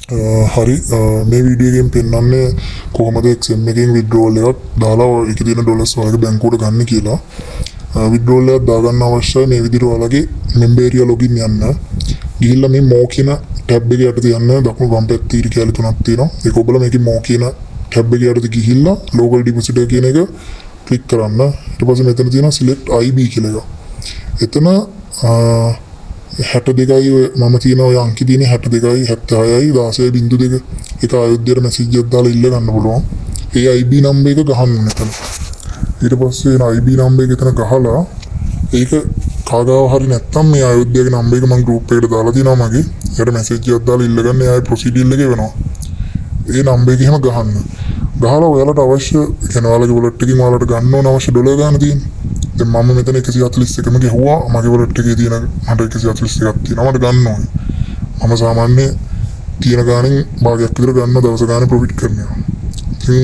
හරි මේ වීඩියෝ එකෙන් පෙන්වන්නේ කොහොමද XM එකෙන් withdrawal එකක් දාලා ඒකේ තියෙන ඩොලර්ස් ඔයාලගේ බැංකුවට ගන්න කියලා. withdrawal එකක් දාගන්න අවශ්‍යයි මේ විදිහට ඔයාලගේ member area login යන්න. ගිහිල්ලා මේ more කියන tab එක යටතේ යන්න දකුණු වම් පැත්තේ ඉරි කැලි තුනක් තියෙනවා. ඒක ඔබලා මේකේ more කියන tab එක යටතේ ගිහිල්ලා local depositor කියන එක ක්ලික් කරන්න. ඊට පස්සේ මෙතන තියෙනවා select IB කියලා එක. එතන 62යි මම තියෙන ඔය අංක තියෙන 62යි 76යි 16.2 ඒක අයෝධ්‍යයට මැසේජ් එකක් දාලා ඉල්ල ගන්න පුළුවන්. ඒ IB නම්බර් එක ගහන්න එතන. ඊට පස්සේ IB නම්බර් එක එතන ගහලා ඒක කාගාව හරි නැත්තම් මේ අයෝධ්‍යගේ නම්බර් එක මම ගෲප් එකට දාලා තිනවා මගේ. ඒකට මැසේජ් එකක් දාලා ඉල්ල ගන්න එයාගේ ප්‍රොසීඩියර් එක වෙනවා. ඒ නම්බර් එක එහෙම ගහන්න. ගහලා ඔයාලට අවශ්‍ය කියන්නේ ඔයාලගේ වොලට් එකකින් ඔයාලට ගන්න ඕන අවශ්‍ය ඩොලර් ගන්න තියෙන. දැන් මම මෙතන 141ම ගෙහුවා මගේ වොලට් එකේ තියෙන මට 141ක් තියෙනවා මට ගන්න ඕනේ. මම සාමාන්‍ය තියෙන ගාණෙන් භාගයක් විතර ගන්න දවස ගානේ ප්‍රොෆිට් කරනවා. ඉතින්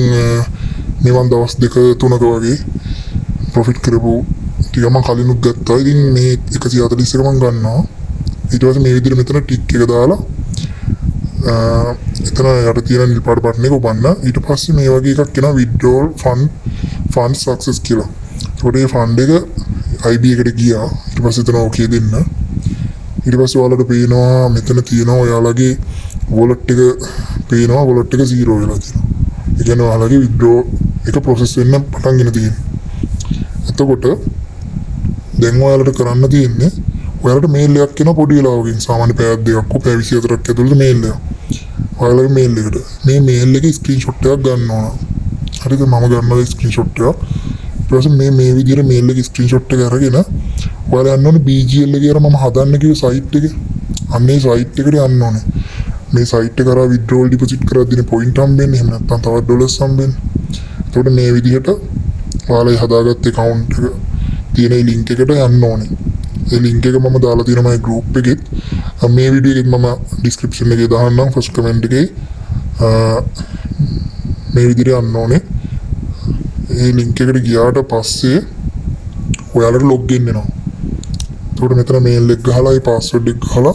මේ මම දවස් 2-3ක වගේ ප්‍රොෆිට් කරපු ටික මම කලිනුත් ගත්තා. ඉතින් මේ 141 මම ගන්නවා. ඊට පස්සේ මේ විදිහට මෙතන ටික් එක දාලා එතන යට තියෙන නිල් පාට බටන් එක ඔබන්න. ඊට පස්සේ මේ වගේ එකක් එනවා withdrawal fund success කියලා. ඒකට මේ ෆන්ඩ් එක IB එකට ගියා. ඊට පස්සේ එතන ඕකේ දෙන්න. ඊට පස්සේ ඔයාලට පේනවා මෙතන තියෙනවා ඔයාලගේ wallet එක පේනවා wallet එක 0 වෙලා තියෙනවා. ඒ කියන්නේ ඔයාලගේ withdraw එක process වෙන්න පටන් ගෙන තියෙනවා. එතකොට දැන් ඔයාලට කරන්න තියෙන්නේ ඔයාලට මේල් එකක් එනවා පොඩි වෙලාවකින් සාමාන්‍ය පැයක් දෙකක් හෝ පැය 24ක් ඇතුළත මේල් එකක්. ඔයාලගේ මේල් එකට මේ මේල් එකේ ස්ක්‍රීන්ෂොට් එකක් ගන්න ඕන. හරිද? මම ගන්නවා ස්ක්‍රීන්ෂොට් එකක්. ඊට මේ විදිහට මේල් එකේ ස්ක්‍රීන්ෂොට් එක අරගෙන ඔයාලා යන්න ඕනේ BGL එකේ අර මම හදන්න කිව්ව සයිට් එකේ. අන්නේ සයිට් එකට යන්න ඕනේ. මේ සයිට් එක කරා withdrawal deposit කරද්දී පොයින්ට් හම්බෙන්නේ. එහෙම නැත්නම් තවත් ඩොලර්ස් හම්බෙන්නේ. එතකොට මේ විදිහට ඔයාලා හදාගත්ත account එක තියෙන link එකට යන්න ඕනේ. ඒ link එක මම දාලා තියෙනවා මගේ group එකෙත්. මේ වීඩියෝ එකෙත් මම description එකේ දාන්නම් first comment එකේ. මේ විදිහට යන්න ඕනේ. ඒ link එකට ගියාට පස්සේ ඔයාලට login වෙනවා. එතකොට මෙතන mail එක ගහලා ඒ password එක ගහලා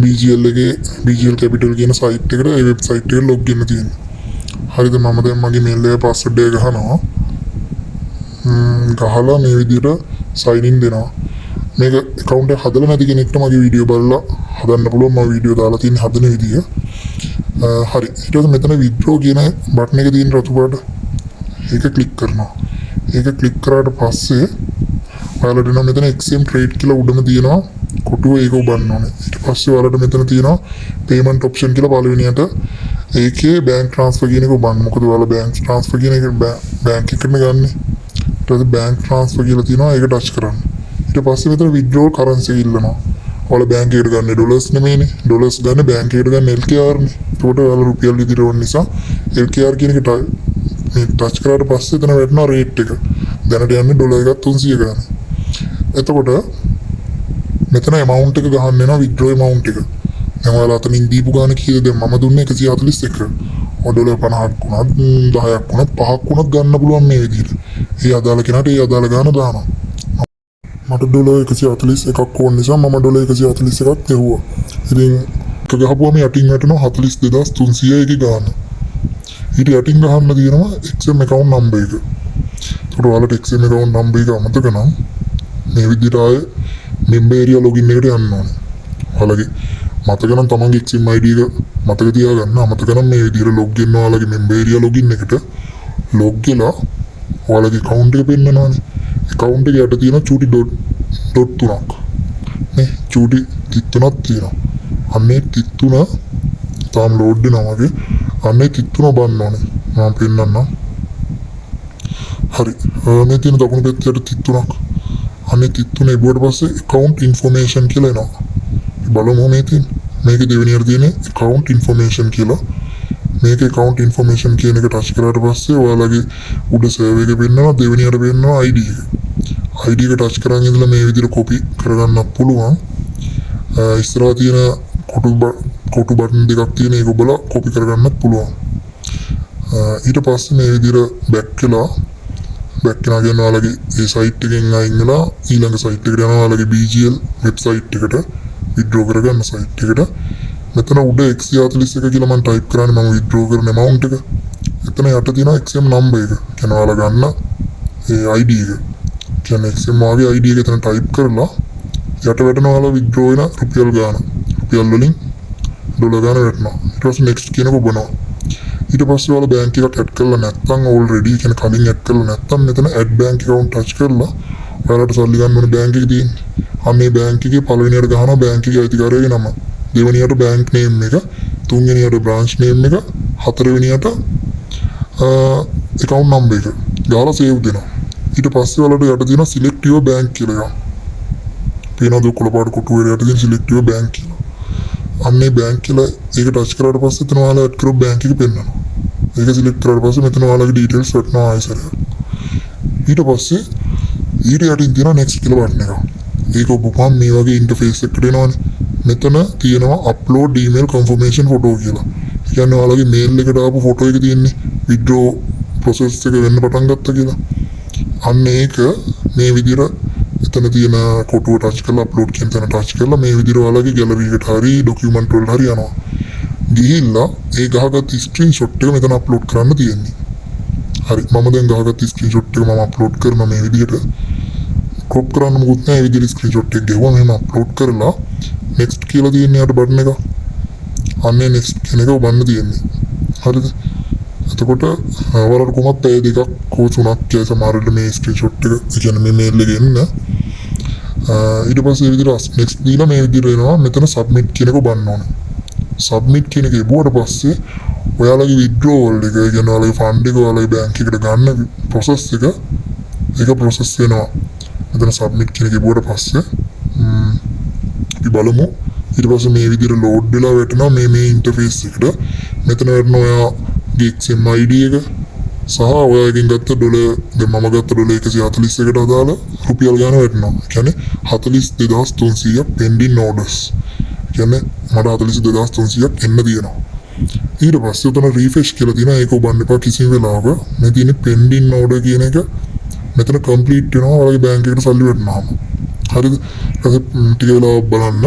BGL එකේ BGL Capital කියන site එකට ඒ website එකට login වෙන්න තියෙනවා. හරිද? මම දැන් මගේ mail එකේ password එක ගහනවා. ගහලා මේ විදිහට sign in දෙනවා. මේක account එක හදලා නැති කෙනෙක්ට මගේ වීඩියෝ බලලා හදන්න පුළුවන්. මම වීඩියෝ දාලා තියෙන හදන විදිය. හරි. ඊට පස්සේ මෙතන withdraw කියන බටන් එක තියෙන රතු පාට ඒක ක්ලික් කරනවා. ඒක ක්ලික් කරාට පස්සේ ඔයාලට එනවා මෙතන XM trade කියලා උඩම තියෙනවා කොටුව ඒක ඔබන්න ඕනේ. ඊට පස්සේ ඔයාලට මෙතන තියෙනවා payment option කියලා පළවෙනියට ඒකේ bank transfer කියන එක ඔබන්න. මොකද ඔයාලා bank transfer කියන එක bank එකකින් ගන්න. ඊට පස්සේ bank transfer කියලා තියෙනවා ඒක ටච් කරන්න. ඊට පස්සේ මෙතන withdraw currency ඉල්ලනවා. ඔයාලා bank එකට ගන්න ඩොලර්ස් නෙමෙයිනේ. ඩොලර්ස් ගන්න bank එකට ගන්න LKR නේ. ඒකට ඔයාලා රුපියල් විදිහට ඕන නිසා LKR කියන එකට මේ ටච් කරාට පස්සේ එතන වැටෙනවා රේට් එක. දැනට යන්නේ ඩොලර් එකක් 300 ගන්න. එතකොට මෙතන amount එක ගහන්න වෙනවා withdraw amount එක. දැන් ඔයාලා අතනින් දීපු ගාන කීයද? දැන් මම දුන්නේ 141. ඔය ඩොලර් 50ක් වුණත් 10ක් වුණත් 5ක් වුණත් ගන්න පුළුවන් මේ විදිහට. ඒ අදාළ කෙනාට ඒ අදාළ ගාන දානවා. මට ඩොලර් 141ක් ඕන නිසා මම ඩොලර් 141ක් දෙවුවා. ඉතින් එක ගහපුවම යටින් වැටෙනවා 42300 එකේ ගාන. ඊට යටින් ගහන්න තියෙනවා XM account number එක. ඒකට ඔයාලට XM account number එක අමතක නම් මේ විදිහට ආයේ member area login එකට යන්න ඕනේ. ඔයාලගේ මතක නම් තමන්ගේ XM ID එක මතක තියාගන්න. අමතක නම් මේ විදිහට login වෙන්න ඔයාලගේ member area login එකට log වෙලා ඔයාලගේ account එක පෙන්නනවානේ. account එක යට තියෙන චූටි ඩොට් තුනක්. නේ චූටි තිත් තුනක් තියෙනවා. අන්නේ තිත් තුන තාම load වෙනවා වගේ. අන්නේ තිත් තුන බන්න ඕනේ. මම පෙන්නන්නම්. හරි. මේ තියෙන දකුණු පැත්තේ තිත් තුනක්. අන්නේ තිත් තුන ඉබුවට පස්සේ account information කියලා එනවා. බලමු මේ තියෙන. මේකේ දෙවෙනියට තියෙන account information කියලා. මේක account information කියන එක ටච් කරාට පස්සේ ඔයාලගේ උඩ සර්වර් එකේ පෙන්නනවා දෙවෙනියට පෙන්නනවා ID එක. ID එක ටච් කරන් ඉඳලා මේ විදිහට copy කරගන්න පුළුවන්. ඉස්සරහා තියෙන කොටු බටන් දෙකක් තියෙන ඒක ඔබලා copy කරගන්නත් පුළුවන්. ඊට පස්සේ මේ විදිහට back වෙලා කියන්නේ ඔයාලගේ ඒ site එකෙන් අයින් වෙලා ඊළඟ site එකට යනවා ඔයාලගේ BGL website එකට withdraw කරගන්න site එකට. මෙතන උඩ 141 කියලා මම ටයිප් කරන්නේ මම withdraw කරන amount එක. එතන යට තියෙනවා XM number එක. කියන ඔයාලා ගන්න ඒ ID එක. කියන්නේ XM ආගේ ID එක එතන ටයිප් කරලා යට වැටෙනවා ඔයාලා withdraw වෙන රුපියල් ගාන. රුපියල් වලින් ඩොලර් ගාන වැටෙනවා. ඊට පස්සේ next කියනක ඔබනවා. ඊට පස්සේ ඔයාලා බැංක් එකක් ඇඩ් කරලා නැත්නම් already කියන කලින් ඇඩ් කරලා නැත්නම් මෙතන add bank account touch කරලා ඔයාලට සල්ලි ගන්න ඕනේ බැංක් එකේ තියෙන්නේ. අනේ බැංක් එකේ පළවෙනියට ගහනවා බැංක් එකේ අයිතිකාරයාගේ නම. දෙවෙනියට බැංක් name එක, තුන්වෙනියට branch name එක, හතරවෙනියට account number එක. දාලා save දෙනවා. ඊට පස්සේ ඔයාලට යට තියෙනවා select your bank කියලා එකක්. පේනවද කොළපාට කොටුවේ යට තියෙන select your bank කියලා. අන්නේ බැංක් කියලා ඒක ටච් කරාට පස්සේ එතන ඔයාලා ඇඩ් කරපු බැංක් එක පෙන්නනවා. ඒක සිලෙක්ට් කරාට පස්සේ මෙතන ඔයාලගේ ඩීටේල්ස් වටනවා ආයෙසරයක්. ඊට පස්සේ ඊට යටින් තියෙනවා next කියලා බටන් එක. ඒක ඔබපන් මේ වගේ ඉන්ටර්ෆේස් එකකට එනවනේ. මෙතන තියෙනවා upload email confirmation photo කියලා. ඒ කියන්නේ ඔයාලගේ මේල් එකට ආපු ෆොටෝ එක තියෙන්නේ withdraw process එක වෙන්න පටන් ගත්තා කියලා. අන්න ඒක මේ විදිහට එතන තියෙන කොටුව ටච් කරලා අප්ලෝඩ් කියන තැන ටච් කරලා මේ විදිහට ඔයාලගේ ගැලරි එකට හරි ડોකියුමන්ට් වලට හරි යනවා. ගිහිල්ලා ඒ ගහගත් ස්ක්‍රීන්ෂොට් එක මෙතන අප්ලෝඩ් කරන්න තියෙන්නේ. හරි මම දැන් ගහගත් ස්ක්‍රීන්ෂොට් එක මම අප්ලෝඩ් කරනවා මේ විදිහට. ක්‍රොප් කරන්න මොකුත් නැහැ. මේ විදිහට ස්ක්‍රීන්ෂොට් එක ගෙවුවා මෙහෙම අප්ලෝඩ් කරලා next කියලා තියෙන්නේ යට බටන් එක. අන්නේ next කියන එක ඔබන්න තියෙන්නේ. හරිද? එතකොට ඔයාලට කොහොමද පැය දෙකක් හෝ තුනක් කියලා සමහරවිට මේ ස්ක්‍රීන්ෂොට් එක ඒ කියන්නේ මේ මේල් එකේ එන්න ඊට පස්සේ මේ විදිහට next දීලා මේ විදිහට එනවා මෙතන submit කියන එක ඔබන්න ඕනේ. submit කියන එක එබුවට පස්සේ ඔයාලගේ withdrawal එක ඒ කියන්නේ ඔයාලගේ fund එක ඔයාලගේ bank එකට ගන්න process එක ඒක process වෙනවා. මෙතන submit කියන එක එබුවට පස්සේ අපි බලමු ඊට පස්සේ මේ විදිහට load වෙලා වැටෙනවා මේ interface එකට. මෙතන වැටෙන ඔයා XM ID එක සහ ඔයාගෙන් ගත්ත ඩොලර් දැන් මම ගත්ත ඩොලර් 141කට අදාළ රුපියල් ගාන වැටෙනවා. ඒ කියන්නේ 42300ක් pending orders. කියන්නේ මට 42300ක් එන්න තියෙනවා. ඊට පස්සේ උතන refresh කියලා තියෙනවා. ඒක ඔබන්න එපා කිසිම වෙලාවක. මේ තියෙන pending order කියන එක මෙතන complete වෙනවා. ඔයාලගේ බැංක් එකට සල්ලි වැටෙනවාම. හරිද? ඊට ටික වෙලාවක් බලන්න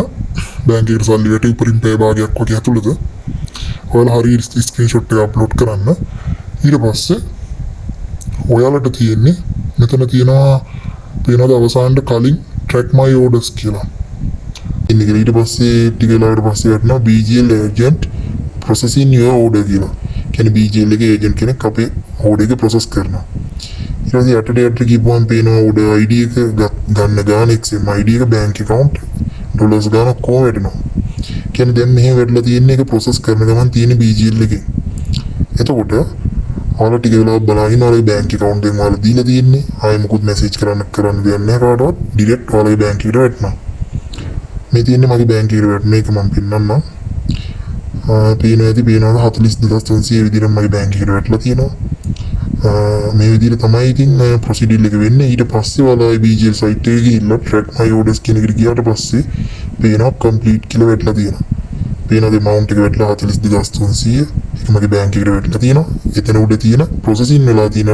බැංක් එකට සල්ලි වැටි උපරිම පැය භාගයක් වගේ ඇතුළත ඔයාලා හරිය ස්ක්‍රීන්ෂොට් එක අප්ලෝඩ් කරන්න. ඊට පස්සේ ඔයාලට තියෙන්නේ මෙතන තියෙනවා පේනවාද අවසානට කලින් track my orders කියලා. ඉන්නේ ඊට පස්සේ ටික වෙලාවකට පස්සේ වටනවා BGL agent processing your order කියලා. කියන්නේ BGL එකේ agent කෙනෙක් අපේ order එක process කරනවා. ඊට පස්සේ යට ගිහුවම පේනවා order ID එක ගන්න ගාන XM ID එක bank account dollars ගාන කොහොම වෙටනවා. කියන්නේ දැන් මෙහෙම වෙట్లా තියෙන එක process කරන ගමන් තියෙන BGL එකේ. එතකොට ඔයාලා ටික වෙලාවක් බලහින්න ඔයාලගේ bank account එකෙන් ඔයාලා දීලා තියෙන්නේ. ආයෙ මොකුත් message කරන්න දෙයක් නැහැ කාටවත්. direct ඔයාලගේ bank එකට වැටෙනවා. මේ තියෙන්නේ මගේ bank එකට වැටෙන එක මම පෙන්නන්නම්. පේනවා 42300 විදිහට මගේ bank එකට වැටලා තියෙනවා. මේ විදිහට තමයි ඉතින් procedure එක වෙන්නේ. ඊට පස්සේ ඔයාලා BGL site එකේ ගිහිල්ලා track my orders කියන එකට ගියාට පස්සේ පේනවා complete කියලා වැටලා තියෙනවා. පේනවාද amount එක වැටලා 42300 ඒක මගේ bank එකට වැටලා තියෙනවා. එතන උඩ තියෙන processing වෙලා තියෙන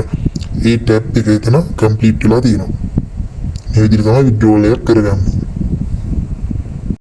ඒ tab එක එතන complete වෙලා තියෙනවා. මේ විදිහට තමයි withdrawal එක කරගන්නේ.